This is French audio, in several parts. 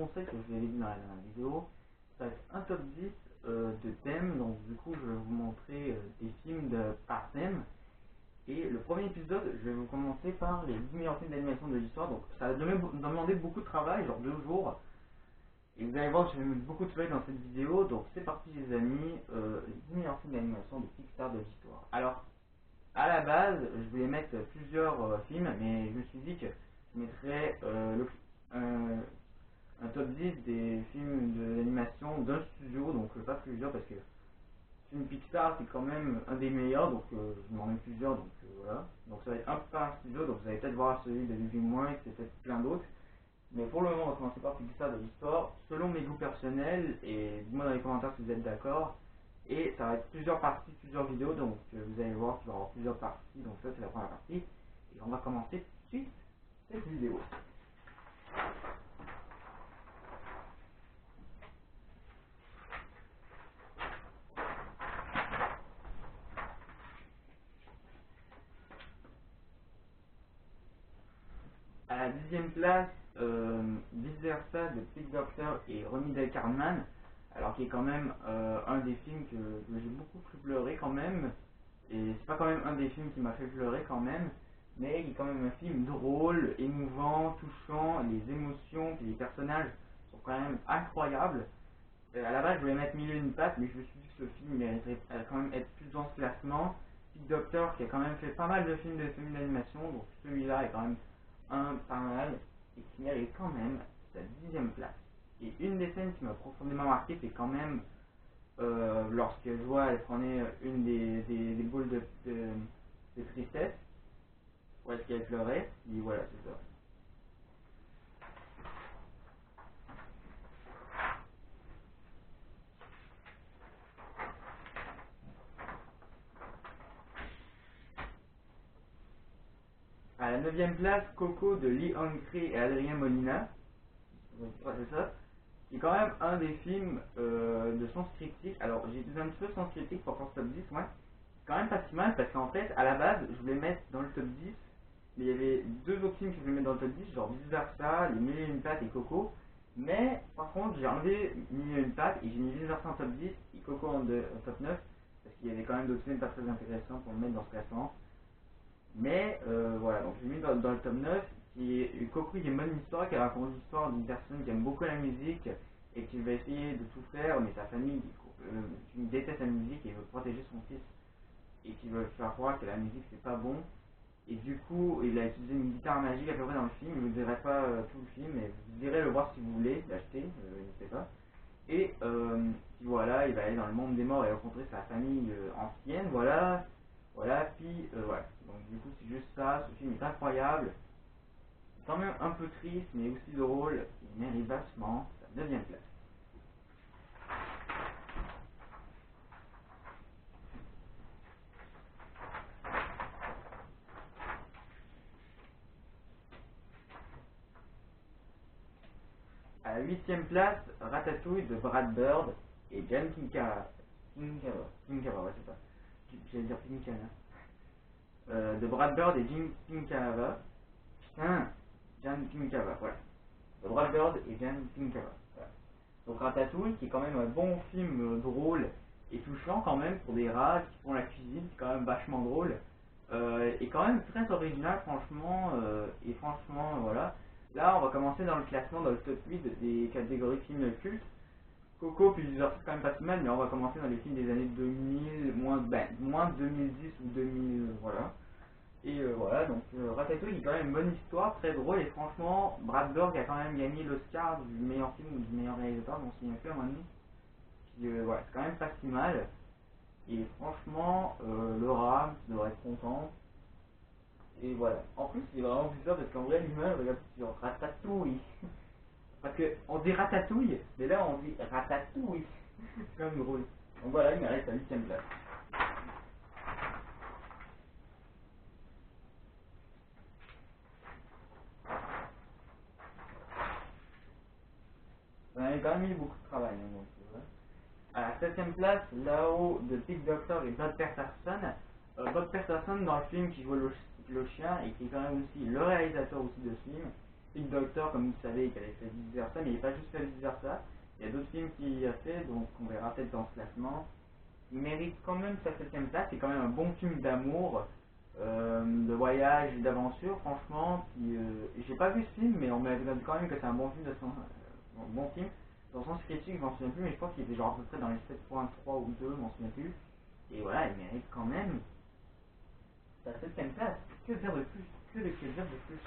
conseil que je vous avais dit dans la dernière vidéo, ça va être un top 10 de thèmes. Donc du coup je vais vous montrer des films par thème. Et le premier épisode, je vais vous commencer par les 10 meilleurs films d'animation de l'histoire. Donc ça va demander beaucoup de travail, genre 2 jours. Et vous allez voir que je vais mettre beaucoup de travail dans cette vidéo. Donc c'est parti les amis, les 10 meilleurs films d'animation de Pixar de l'histoire. Alors à la base, je voulais mettre plusieurs films, mais je me suis dit que je mettrais un top 10 des films d'animation d'un studio, donc pas plusieurs, parce que film Pixar c'est quand même un des meilleurs, donc je m'en mets plusieurs, donc voilà. Donc ça va être un par un studio, donc vous allez peut-être voir celui de Living Moins, et peut-être plein d'autres. Mais pour le moment, on va commencer par Pixar de l'histoire, selon mes goûts personnels, et dites-moi dans les commentaires si vous êtes d'accord. Et ça va être plusieurs parties, plusieurs vidéos, donc vous allez voir qu'il va y avoir plusieurs parties, donc ça c'est la première partie. Et on va commencer tout de suite cette vidéo. À la 10e place, Vice Versa de Pete Docter et Ronnie Del Carman, alors qui est quand même un des films que j'ai beaucoup fait pleurer quand même, et c'est pas quand même un des films qui m'a fait pleurer quand même, mais il est quand même un film drôle, émouvant, touchant, les émotions et les personnages sont quand même incroyables. À la base je voulais mettre Mille et une pattes, mais je me suis dit que ce film mériterait quand même être plus dans ce classement. Pete Docter qui a quand même fait pas mal de films d'animation, donc celui-là est quand même un pas mal et qui mérite quand même sa 10e place. Et une des scènes qui m'a profondément marqué, c'est quand même lorsque je vois elle prenait une des boules de tristesse, où est-ce qu'elle pleurait, et voilà, c'est ça. À la 9e place, Coco de Lee Unkrich et Adrien Molina, ouais, c'est ça. C'est quand même un des films de sens critique. Alors j'ai un petit peu sens critique pour faire ce top 10, ouais. C'est quand même pas si mal parce qu'en fait, à la base, je voulais mettre dans le top 10, mais il y avait deux autres films que je voulais mettre dans le top 10, genre Vice Versa, Les Mille et une pattes et Coco. Mais par contre, j'ai enlevé Mille et une pattes et j'ai mis Vice Versa en top 10 et Coco en top 9 parce qu'il y avait quand même d'autres films pas très intéressants pour le mettre dans ce classement. Mais voilà, donc j'ai mis dans le top 9 Coco, il y a une bonne histoire qui raconte l'histoire d'une personne qui aime beaucoup la musique et qui va essayer de tout faire, mais sa famille qui déteste la musique et veut protéger son fils et qui veut faire croire que la musique c'est pas bon. Et du coup, il a utilisé une guitare magique à peu près dans le film. Je ne vous dirai pas tout le film, mais vous irez le voir si vous voulez, l'acheter, n'hésitez pas. Et voilà, il va aller dans le monde des morts et rencontrer sa famille ancienne, voilà. Voilà, puis voilà. Donc du coup, c'est juste ça. Ce film est incroyable. C'est quand même un peu triste, mais aussi drôle. Il mérite vachement sa 9e place. À la 8e place, Ratatouille de Brad Bird et Jan Kinkara. Kinkara, ouais, c'est ça. J'allais dire Kinkara. De Brad Bird et Jim Pinkava. Putain, Jan Pinkava, voilà. De Brad Bird et Jan Pinkava. Voilà. Donc Ratatouille, qui est quand même un bon film drôle et touchant quand même pour des rats qui font la cuisine, c'est quand même vachement drôle. Et quand même très original franchement, et franchement voilà. Là on va commencer dans le classement, dans le top 8 des catégories films cultes. Coco, puis c'est quand même pas si mal, mais on va commencer dans les films des années 2000, moins 2010 ou 2000, voilà. Et voilà, donc Ratatouille, il a quand même une bonne histoire, très drôle, et franchement, Brad Bird a quand même gagné l'Oscar du meilleur film ou du meilleur réalisateur, je m'en souviens plus à un moment donné. Puis voilà, c'est quand même pas si mal. Et franchement, Laura, tu devrais être content. Et voilà. En plus, c'est vraiment bizarre parce qu'en vrai, l'image, regarde sur Ratatouille. Parce qu'on dit Ratatouille, mais là on dit Ratatouille. C'est quand même drôle. Donc voilà, il me reste à 8e place. On avait quand même mis beaucoup de travail. Hein, donc, à la 7e place, là-haut de Pete Docter et Bob Peterson. Bob Peterson dans le film qui joue le chien et qui est quand même aussi le réalisateur aussi de ce film. Pink Doctor, comme vous savez, qui avait fait vice versa, mais il n'est pas juste fait vice versa. Il y a d'autres films qu'il a fait, donc on verra peut-être dans ce classement. Il mérite quand même sa 7ème place, c'est quand même un bon film d'amour, de voyage et d'aventure, franchement. J'ai pas vu ce film, mais on m'a dit quand même que c'est un bon film, un bon film. Dans le sens critique, je m'en souviens plus, mais je pense qu'il était genre à peu près dans les 7.3 ou 2, je m'en souviens plus. Et voilà, il mérite quand même sa 7ème place. Que dire de plus? Que dire de plus?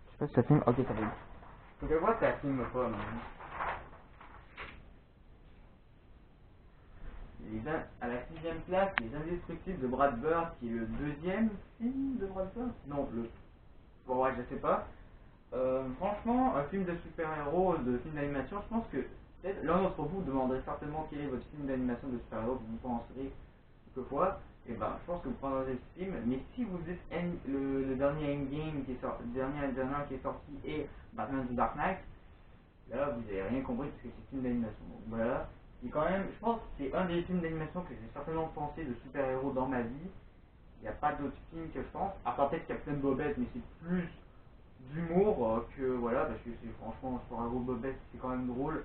Je sais pas si ça filme. Ok, ça filme. Donc je vois que ça filme pas, maintenant. À la 6ème place, Les Indestructibles de Brad Bird, qui est le 2e film de Brad Bird. Non, le. Bon, ouais, je sais pas. Franchement, un film de super-héros, de film d'animation, je pense que peut-être l'un d'entre vous demanderait certainement quel est votre film d'animation de super-héros que vous penserez quelquefois. Et ben, je pense que vous prendrez ce film. Mais si vous dites le dernier Endgame qui est sorti, le dernier qui est sorti et Batman The Dark Knight, là vous n'avez rien compris parce que c'est film d'animation. Donc voilà. Et quand même, je pense que c'est un des films d'animation que j'ai certainement pensé de super-héros dans ma vie. Il n'y a pas d'autres films que je pense, à part peut-être Captain Bobette, mais c'est plus d'humour que voilà, parce que c'est franchement sur un gros Bobette c'est quand même drôle,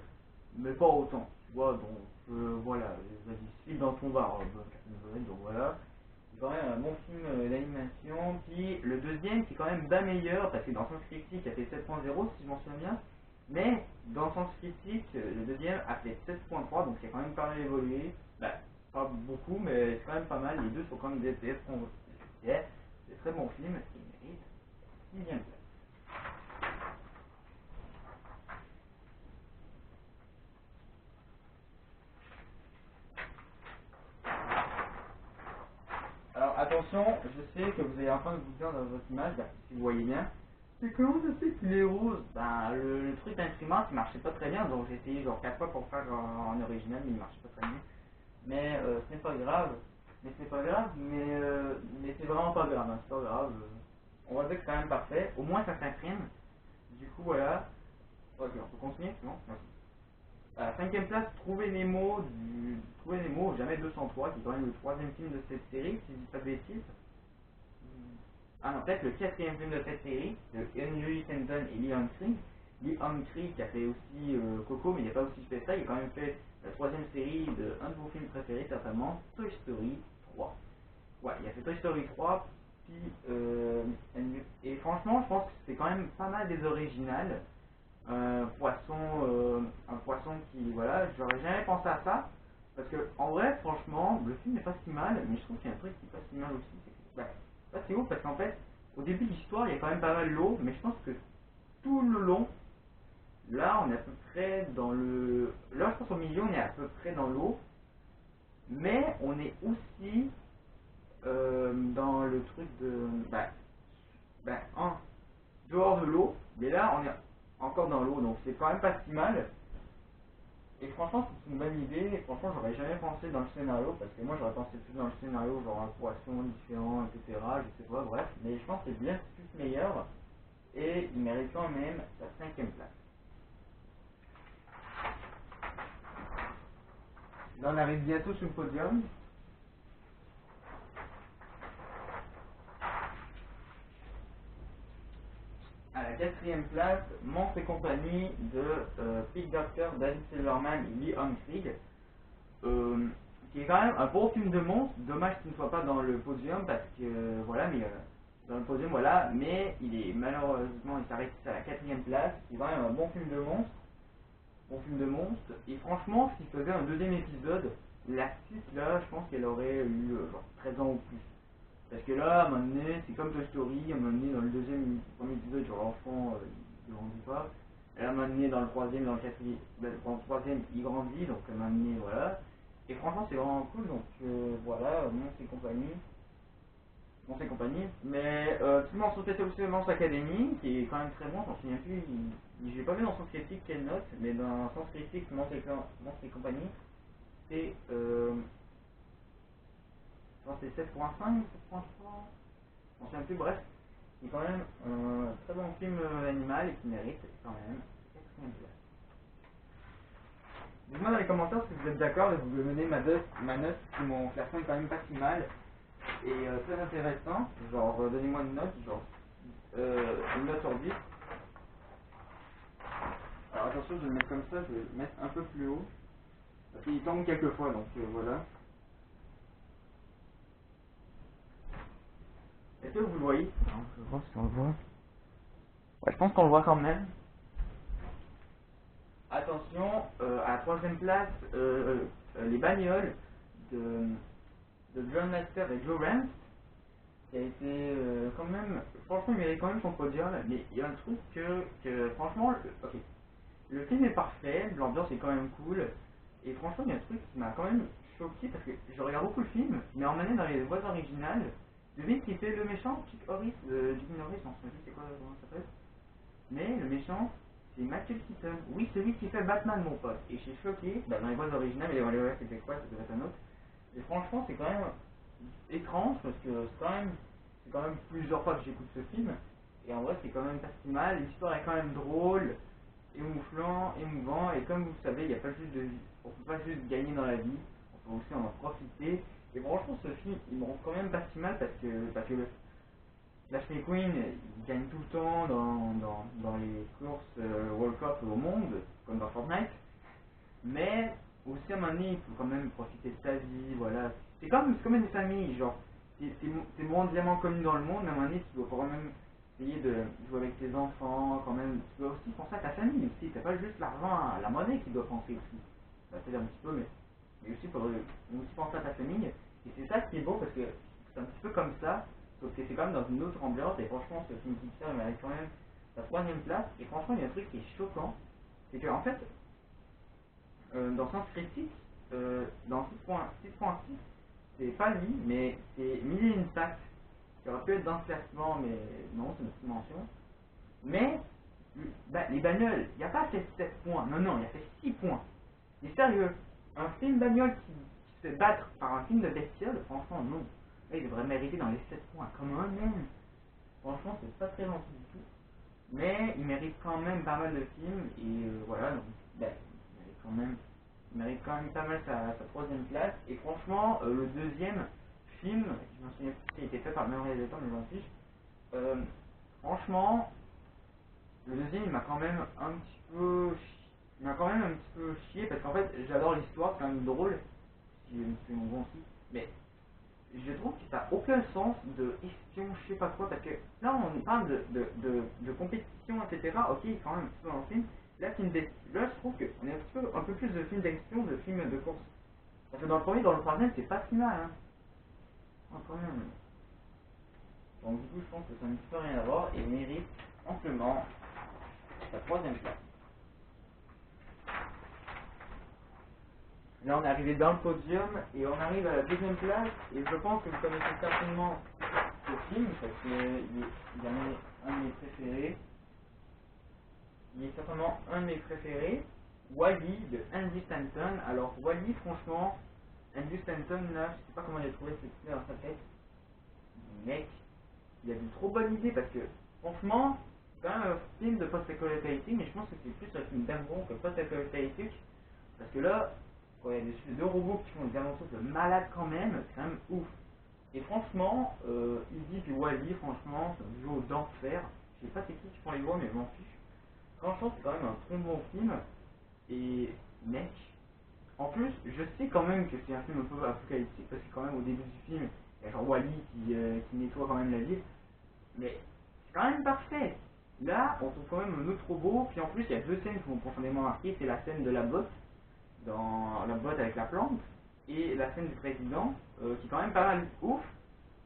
mais pas autant, tu vois, donc voilà, vas-y, suis dans ton bar, Captain Bobette, donc voilà. C'est quand même un bon film d'animation, puis le deuxième qui est quand même bien meilleur, parce que dans Sens Critique il a fait 7.0 si je m'en souviens bien, mais dans Sens Critique, le deuxième a fait 7.3, donc c'est quand même pas mal évolué, bah, pas beaucoup, mais c'est quand même pas mal, les deux sont quand même des très bons films, qui méritent 6ème place. Alors attention, je sais que vous allez en train de vous dire dans votre image, bah, si vous voyez bien, c'est comment ça se fait qu'il est rose? Ben le truc d'imprimante il marchait pas très bien, donc j'ai essayé genre 4 fois pour faire en original, mais il marchait pas très bien. Mais ce n'est pas grave, mais c'est vraiment pas grave, hein, c'est pas grave. On va dire que c'est quand même parfait, au moins ça s'imprime. Du coup voilà, ok on peut continuer, c'est bon? Merci. À la 5ème place, Trouver Nemo, jamais 203, qui est quand même le 3ème film de cette série, si je dis pas de bêtises. Ah non, peut-être le 4ème film de cette série, de Henry Fenton et Lee Humphrey. Lee Humphrey qui a fait aussi Coco, mais il n'a pas aussi fait ça, il a quand même fait la 3ème série de un de vos films préférés, certainement, Toy Story 3. Ouais, il a fait Toy Story 3, puis, et franchement, je pense que c'est quand même pas mal des originales. Un poisson qui, voilà, j'aurais jamais pensé à ça, parce que en vrai, franchement, le film n'est pas si mal, mais je trouve qu'il y a un truc qui est pas si mal aussi. Bah, ça c'est ouf parce qu'en fait, au début de l'histoire, il y a quand même pas mal l'eau, mais je pense que tout le long, là, on est à peu près dans le. Là, je pense au milieu, on est à peu près dans l'eau, mais on est aussi dans le truc de. En dehors de l'eau, mais là, on est encore dans l'eau, donc c'est quand même pas si mal. Et franchement, c'est une bonne idée. Et franchement, j'aurais jamais pensé dans le scénario, parce que moi, j'aurais pensé plus dans le scénario, genre un poisson différent, etc. Je sais pas, bref. Mais je pense que c'est bien plus meilleur. Et il mérite quand même sa 5ème place. Là, on arrive bientôt sur le podium. À la 4ème place, Monstres et compagnie de Pete Docter, David Silverman et Lee Humphrey. Qui est quand même un bon film de monstre. Dommage qu'il ne soit pas dans le podium parce que voilà, mais dans le podium voilà, mais il est malheureusement il s'arrête à la 4ème place. C'est quand même un bon film de monstre, Et franchement, s'il faisait un deuxième épisode, l'actrice là, je pense qu'elle aurait eu genre 13 ans ou plus. Parce que là, à un moment donné, c'est comme Toy Story, à un moment donné, dans le premier épisode, genre l'enfant, il grandit pas. Et à un moment donné, dans le troisième, dans le quatrième, dans le troisième, il grandit, donc à un moment donné, voilà. Et franchement, c'est vraiment cool, donc voilà, Monstres et compagnie. Monstres et compagnie. Mais sinon, on peut-être aussi Monstres Academy, qui est quand même très bon, j'en souviens plus. J'ai pas vu dans Sens Critique quelle note, mais dans Sens Critique, Monstres et compagnie, c'est. C'est 7.5, 7.3, on ne sait plus, bref. C'est quand même un très bon film animal et qui mérite quand même 4ème place. Dites-moi dans les commentaires si vous êtes d'accord et vous me donnez ma note si mon classement est quand même pas si mal. et très intéressant. Genre, donnez-moi une note, genre une note sur 10. Alors attention, je vais le mettre comme ça, je vais le mettre un peu plus haut. Parce qu'il tombe quelques fois, donc voilà. Est-ce que vous le voyez? Alors, je vais voir si on le voit. Ouais, je pense qu'on le voit quand même. Attention, à la troisième place, les bagnoles de John Master et Joe Rance, qui a été quand même, franchement, il mérite quand même son podium, mais il y a un truc que franchement, ok, le film est parfait, l'ambiance est quand même cool, et franchement, il y a un truc qui m'a quand même choqué, parce que je regarde beaucoup le film, mais en manette dans les voix originales, devine qui fait le méchant, Chuck Norris, Jimmy Norris, on se dit c'est quoi, comment ça s'appelle? Mais le méchant, c'est Michael Keaton. Oui, celui qui fait Batman, mon pote. Et je suis choqué, dans les voix originales, mais dans les voix c'était quoi, ça devait être un autre. Et franchement, c'est quand même étrange, parce que c'est quand même plusieurs fois que j'écoute ce film. Et en vrai, c'est quand même pas si mal. L'histoire est quand même drôle, émouvant. Et comme vous le savez, il y a pas juste de, on peut pas juste gagner dans la vie, on peut aussi en profiter. Et franchement, ce film, il me rend quand même pas si mal parce que Flash McQueen, il gagne tout le temps dans les courses World Cup au monde, comme dans Fortnite. Mais aussi à un moment donné, il faut quand même profiter de sa vie, voilà. C'est comme une famille, genre. C'est mondialement connu dans le monde, mais à un moment donné, tu dois quand même essayer de jouer avec tes enfants, quand même. Tu dois aussi penser à ta famille aussi. T'as pas juste l'argent, la monnaie qui doit penser aussi. Ça fait un petit peu, mais aussi, il faudrait aussi penser à ta famille. Et c'est ça qui est beau parce que c'est un petit peu comme ça, sauf que c'est quand même dans une autre ambiance. Et franchement, ce film Pixar, il mérite quand même la troisième place. Et franchement, il y a un truc qui est choquant, c'est qu'en fait, dans Sens Critique, dans 6.6, c'est pas lui, mais c'est Mille et une pattes, qui aurait pu être dans ce classement, mais non, c'est une petite mention. Mais les bagnoles, il n'y a pas fait 7 points, non, il y a fait 6 points. Mais sérieux, un film bagnole qui se fait battre par un film de bestiole, franchement, non. Là, il devrait mériter dans les 7 points, comme un même. Franchement, c'est pas très gentil du tout. Mais il mérite quand même pas mal de films, et voilà, donc, il mérite quand même pas mal sa troisième place. Et franchement, le deuxième film, je m'en souviens plus s'il était fait par le même réalisateur, mais j'en fiche. Franchement, le deuxième, il m'a quand même un petit peu il m'a quand même un petit peu chié parce qu'en fait j'adore l'histoire, c'est quand même drôle, c'est mon bon aussi, mais je trouve que ça n'a aucun sens de espion, je sais pas quoi, parce que là on parle de compétition, etc. Ok, il est quand même un petit peu dans le film. Là, là je trouve qu'on est un peu plus de films d'action, de films de course. Parce que dans le premier, dans le troisième, c'est pas si mal, hein. Quand même. Donc du coup, je pense que ça n'a un petit peu rien à voir et mérite amplement sa troisième place. Là, on est arrivé dans le podium et on arrive à la deuxième place. Et je pense que vous connaissez certainement ce film parce qu'il est un de mes préférés. Il est certainement un de mes préférés. Wall-E de Andy Stanton. Alors, Wall-E, franchement, Andy Stanton, là, je sais pas comment il a trouvé cette idée dans sa tête. Mec, il a de trop bonnes idées parce que, franchement, c'est quand même un film de post-apocalyptique, mais je pense que c'est plus un film d'amour que post-apocalyptique. Parce que là, quand il y a deux robots qui font des aventures de malades quand même, c'est quand même ouf. Et franchement, Izzy et Wall-E, franchement, c'est un duo d'enfer. Je sais pas c'est qui font les voix, mais je m'en fiche. Franchement, c'est quand même un très bon film. Et mec, en plus, je sais quand même que c'est un film un peu apocalyptique, parce que quand même au début du film, il y a genre Wall-E qui nettoie quand même la ville. Mais c'est quand même parfait. Là, on trouve quand même un autre robot, puis en plus, il y a deux scènes qui m'ont profondément marqué. C'est la scène de la botte, dans la boîte avec la plante, et la scène du président, qui est quand même pas mal ouf,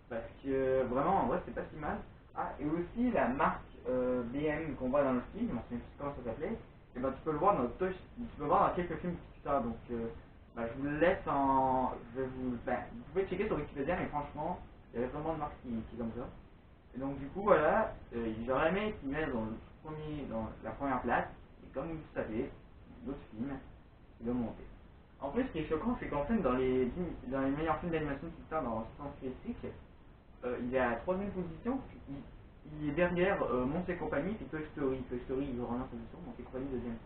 parce que vraiment, en vrai, c'est pas si mal. Ah, et aussi la marque BM qu'on voit dans le film, je ne sais plus comment ça s'appelait, et ben, tu peux le voir dans tu peux le voir dans quelques films Pixar, donc je vous le laisse en. Vous pouvez checker sur Wikipédia, mais franchement, il y avait vraiment une marque qui est comme ça. Et donc, du coup, voilà, j'aurais aimé qu'il mette dans la première place, et comme vous le savez, d'autres films, de monter. En plus, ce qui est choquant, c'est qu'en fait, dans les meilleurs films d'animation Pixar dans Science Critique, il est à la troisième position, il est derrière Monster et compagnie, c'est Toy Story. Toy Story, il est en première position, Monster et compagnie deuxième.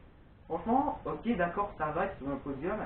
Franchement, ok, d'accord, ça va, c'est sur un podium,